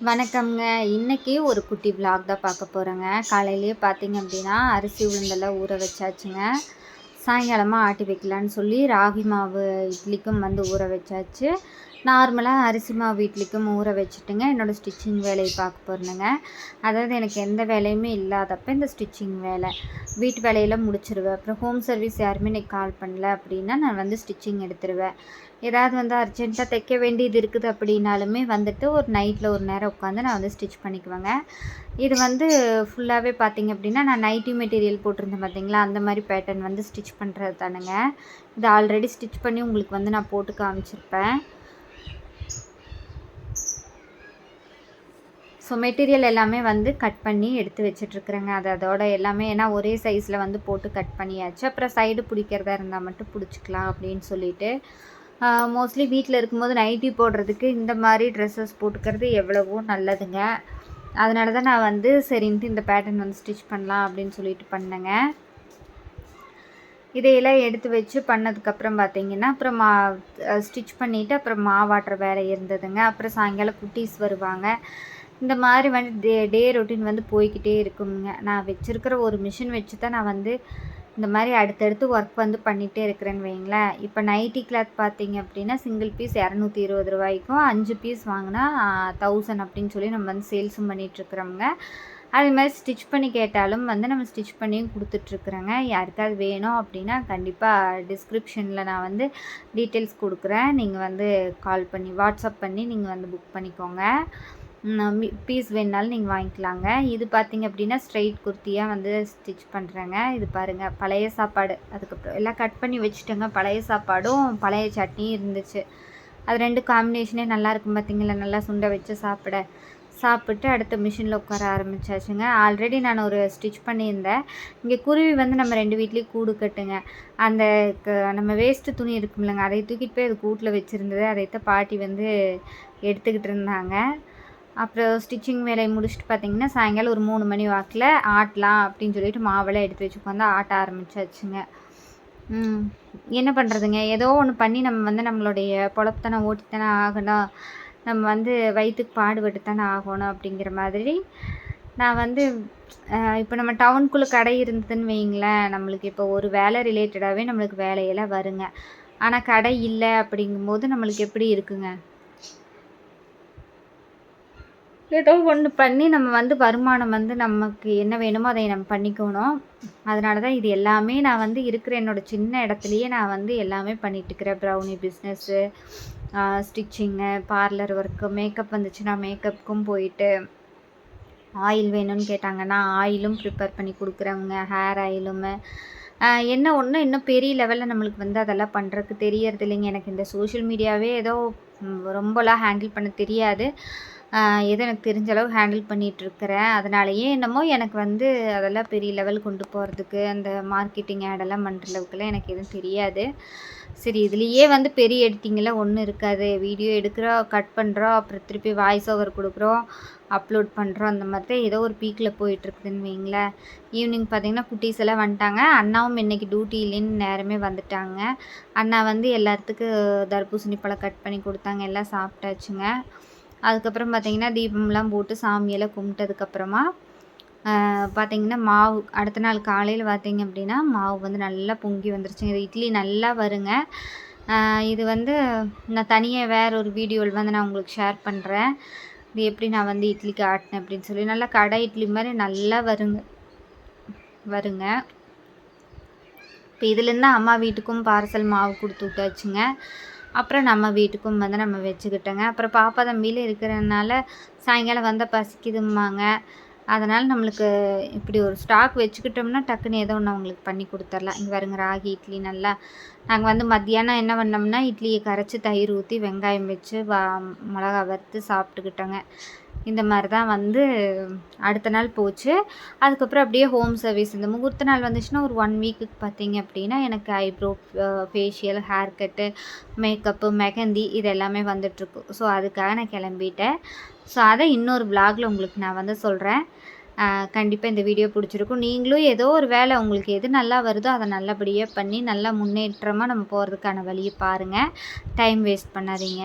வணக்கம்ங்க. இன்னைக்கு ஒரு குட்டி விலாக் தான் பார்க்க போகிறேங்க. காலையிலேயே பார்த்தீங்க அப்படின்னா அரிசி உளுந்தெல்லாம் ஊற வச்சாச்சுங்க. சாயங்காலமாக ஆட்டி வைக்கலான்னு சொல்லி ராகி மாவு இட்லிக்கும் ஊற வச்சாச்சு. நார்மலாக அரிசி மாவு இட்லிக்கும் ஊற வச்சுட்டுங்க என்னோடய ஸ்டிச்சிங் வேலையை பார்க்க போகிறேங்க. அதாவது எனக்கு எந்த வேலையுமே இல்லாதப்போ இந்த ஸ்டிச்சிங் வேலை வீட்டு வேலையெல்லாம் முடிச்சிருவேன். அப்புறம் ஹோம் சர்வீஸ் யாருமே எனக்கு கால் பண்ணல அப்படின்னா நான் ஸ்டிச்சிங் எடுத்துருவேன். ஏதாவது அர்ஜென்ட்டாக தைக்க வேண்டியது இருக்குது அப்படின்னாலுமே ஒரு நைட்டில் ஒரு நேரம் உட்காந்து நான் ஸ்டிச் பண்ணிக்குவேங்க. இது ஃபுல்லாகவே பார்த்திங்க அப்படின்னா நான் நைட்டி மெட்டீரியல் போட்டிருந்தேன் பார்த்தீங்களா, அந்த மாதிரி பேட்டர்ன் ஸ்டிச் பண்ணுறது தானுங்க. இது ஆல்ரெடி ஸ்டிச் பண்ணி உங்களுக்கு நான் போட்டு காமிச்சிருப்பேன். ஸோ மெட்டீரியல் எல்லாமே கட் பண்ணி எடுத்து வச்சிட்ருக்குறேங்க. அதோட எல்லாமே ஏன்னா ஒரே சைஸில் போட்டு கட் பண்ணியாச்சு. அப்புறம் சைடு பிடிக்கிறதா இருந்தால் மட்டும் பிடிச்சிக்கலாம் அப்படின்னு சொல்லிட்டு மோஸ்ட்லி வீட்டில் இருக்கும்போது நைட்டி போடுறதுக்கு இந்த மாதிரி ட்ரெஸ்ஸஸ் போட்டுக்கிறது எவ்வளவோ நல்லதுங்க. அதனால தான் நான் சரின்ட்டு இந்த பேட்டர்ன் ஸ்டிச் பண்ணலாம் அப்படின்னு சொல்லிட்டு பண்ணேங்க. இதையெல்லாம் எடுத்து வச்சு பண்ணதுக்கப்புறம் பார்த்திங்கன்னா அப்புறம் ஸ்டிச் பண்ணிவிட்டு அப்புறம் மாவாட்டுற வேலை இருந்ததுங்க. அப்புறம் சாயங்காலம் குட்டீஸ் வருவாங்க. இந்த மாதிரி டே ரொட்டீன் போய்கிட்டே இருக்குங்க. நான் வச்சுருக்கிற ஒரு மிஷின் வச்சு தான் நான் இந்த மாதிரி அடுத்தடுத்து ஒர்க் பண்ணிகிட்டே இருக்கிறேன்னு வைங்களேன். இப்போ நைட்டி கிளாத் பார்த்திங்க அப்படின்னா சிங்கிள் பீஸ் 220 ரூபாய்க்கும் 5 பீஸ் வாங்கினா 1000 அப்படின்னு சொல்லி நம்ம சேல்ஸும் பண்ணிகிட்ருக்குறோங்க. அது மாதிரி ஸ்டிச் பண்ணி கேட்டாலும் நம்ம ஸ்டிச் பண்ணியும் கொடுத்துட்ருக்குறேங்க. யாருக்காவது வேணும் அப்படின்னா கண்டிப்பாக டிஸ்கிரிப்ஷனில் நான் டீட்டெயில்ஸ் கொடுக்குறேன். நீங்கள் கால் பண்ணி வாட்ஸ்அப் பண்ணி நீங்கள் புக் பண்ணிக்கோங்க. பீஸ் வேணுனாலும் நீங்கள் வாங்கிக்கலாங்க. இது பார்த்திங்க அப்படின்னா ஸ்ட்ரைட் குர்த்தியாக ஸ்டிச் பண்ணுறேங்க. இது பாருங்கள், பழைய சாப்பாடு அதுக்கப்புறம் எல்லாம் கட் பண்ணி வச்சுட்டேங்க. பழைய சாப்பாடும் பழைய சட்னியும் இருந்துச்சு. அது 2 காம்பினேஷனே நல்லாயிருக்கும் பார்த்திங்களா, நல்லா சுண்டை வச்சு சாப்பிட்டு அடுத்த மிஷினில் உட்கார ஆரம்பித்தாச்சுங்க. ஆல்ரெடி நான் ஒரு ஸ்டிச் பண்ணியிருந்தேன். இங்கே குருவி நம்ம 2 வீட்லேயும் கூடு கட்டுங்க. அந்த நம்ம வேஸ்ட்டு துணி இருக்குமில்லங்க, அதை தூக்கிட்டு போய் அது கூட்டில் வச்சுருந்தது. அதைத்தான் பாட்டி எடுத்துக்கிட்டு இருந்தாங்க. அப்புறம் ஸ்டிச்சிங் வேலையை முடிச்சுட்டு பார்த்திங்கன்னா சாயங்காலம் ஒரு 3 மணி வாக்கில் ஆட்டலாம் அப்படின்னு சொல்லிட்டு மாவெல்லாம் எடுத்து வச்சு உட்காந்து ஆட்ட ஆரம்பித்தாச்சுங்க. என்ன பண்ணுறதுங்க, ஏதோ ஒன்று பண்ணி நம்ம நம்மளுடைய பொழப்பத்தானே ஓட்டித்தானே ஆகணும். நம்ம வயிற்றுக்கு பாடுபட்டு தானே ஆகணும் அப்படிங்கிற மாதிரி நான் இப்போ நம்ம டவுனுக்குள்ளே கடை இருந்ததுன்னு வைங்களேன், நம்மளுக்கு இப்போ ஒரு வேலை ரிலேட்டடாகவே நம்மளுக்கு வேலையெல்லாம் வருங்க. ஆனால் கடை இல்லை அப்படிங்கும்போது நம்மளுக்கு எப்படி இருக்குங்க, ஏதோ ஒன்று பண்ணி நம்ம வருமானம் நமக்கு என்ன வேணுமோ அதை நம்ம பண்ணிக்கணும். அதனால தான் இது எல்லாமே நான் இருக்கிற என்னோடய சின்ன இடத்துலையே நான் எல்லாமே பண்ணிகிட்ருக்கிறேன். Brownie business, stitching, parlour work, makeup வந்துச்சுன்னா மேக்கப்புக்கும் போயிட்டு ஆயில் வேணும்னு கேட்டாங்கன்னா ஆயிலும் ப்ரிப்பேர் பண்ணி கொடுக்குறவங்க, ஹேர் ஆயிலுமே என்ன ஒன்று இன்னும் பெரிய லெவலில் நம்மளுக்கு அதெல்லாம் பண்ணுறதுக்கு தெரியறது இல்லைங்க. எனக்கு இந்த சோஷியல் மீடியாவே ஏதோ ரொம்பலாம் ஹேண்டில் பண்ண தெரியாது. ஏதோ எனக்கு தெரிஞ்ச அளவு ஹேண்டில் பண்ணிகிட்ருக்கிறேன். அதனாலேயே என்னமோ எனக்கு அதெல்லாம் பெரிய லெவல் கொண்டு போகிறதுக்கு அந்த மார்க்கெட்டிங் ஆடெல்லாம் பண்ணுற அளவுக்குலாம் எனக்கு எதுவும் தெரியாது. சரி, இதுலேயே பெரிய எடிட்டிங்கெல்லாம் ஒன்றும் இருக்காது. வீடியோ எடுக்கிறோம், கட் பண்ணுறோம், அப்புறம் திருப்பி வாய்ஸ் ஓவர் கொடுக்குறோம், அப்லோட் பண்ணுறோம். அந்த மாதிரி தான் ஏதோ ஒரு பீக்கில் போயிட்டுருக்குதுன்னு வைங்களேன். ஈவினிங் பார்த்திங்கன்னா குட்டீஸ் எல்லாம் வந்துட்டாங்க. அண்ணாவும் இன்றைக்கி டியூட்டி இல்லைன்னு நேரமே வந்துட்டாங்க. அண்ணா எல்லாத்துக்கும் தர்பூசணி பழம் கட் பண்ணி கொடுத்தாங்க. எல்லாம் சாப்பிட்டாச்சுங்க. அதுக்கப்புறம் பார்த்திங்கன்னா தீபம்லாம் போட்டு சாமியெல்லாம் கும்பிட்டதுக்கப்புறமா பார்த்திங்கன்னா மாவு அடுத்த நாள் காலையில் பார்த்திங்க அப்படின்னா மாவு நல்லா பொங்கி வந்துருச்சுங்க. இது இட்லி நல்லா வருங்க. இது நான் தனியாக வேறு ஒரு வீடியோவில் நான் உங்களுக்கு ஷேர் பண்ணுறேன். இது எப்படி நான் இட்லிக்கு ஆட்டினேன் அப்படின்னு சொல்லி. நல்லா கடை இட்லி மாதிரி நல்லா வருங்க. இப்போ இதுலேருந்து அம்மா வீட்டுக்கும் பார்சல் மாவு கொடுத்து விட்டாச்சுங்க. அப்புறம் நம்ம வீட்டுக்கும் நம்ம வச்சுக்கிட்டோங்க. அப்புறம் பாப்பா தம்பியில் இருக்கிறதுனால சாயங்காலம் வந்தால் பசிக்குதும்பாங்க. அதனால் நம்மளுக்கு இப்படி ஒரு ஸ்டாக் வச்சுக்கிட்டோம்னா டக்குன்னு ஏதோ ஒன்று அவங்களுக்கு பண்ணி கொடுத்துர்லாம். இங்கே பாருங்க, ராகி இட்லி நல்லா நாங்கள் மத்தியானம் என்ன பண்ணோம்னா இட்லியை கரைச்சி தயிர் ஊற்றி வெங்காயம் வச்சு மிளகா வறுத்து சாப்பிட்டுக்கிட்டோங்க. இந்த மாதிரி தான் அடுத்த நாள் போச்சு. அதுக்கப்புறம் அப்படியே ஹோம் சர்வீஸ் இந்த முகூர்த்த நாள் வந்துச்சுன்னா ஒரு 1 வீக்குக்கு பார்த்திங்க அப்படின்னா எனக்கு eyebrow, facial, hair cut, makeup, mehndi இது எல்லாமே வந்துட்டுருக்கு. ஸோ அதுக்காக நான் கிளம்பிட்டேன். ஸோ அதை இன்னொரு விலாகில் உங்களுக்கு நான் சொல்கிறேன். கண்டிப்பாக இந்த வீடியோ பிடிச்சிருக்கும். நீங்களும் ஏதோ ஒரு வேலை உங்களுக்கு எது நல்லா வருதோ அதை நல்லபடியாக பண்ணி நல்லா முன்னேற்றமாக நம்ம போகிறதுக்கான வழியை பாருங்கள். டைம் வேஸ்ட் பண்ணாதீங்க.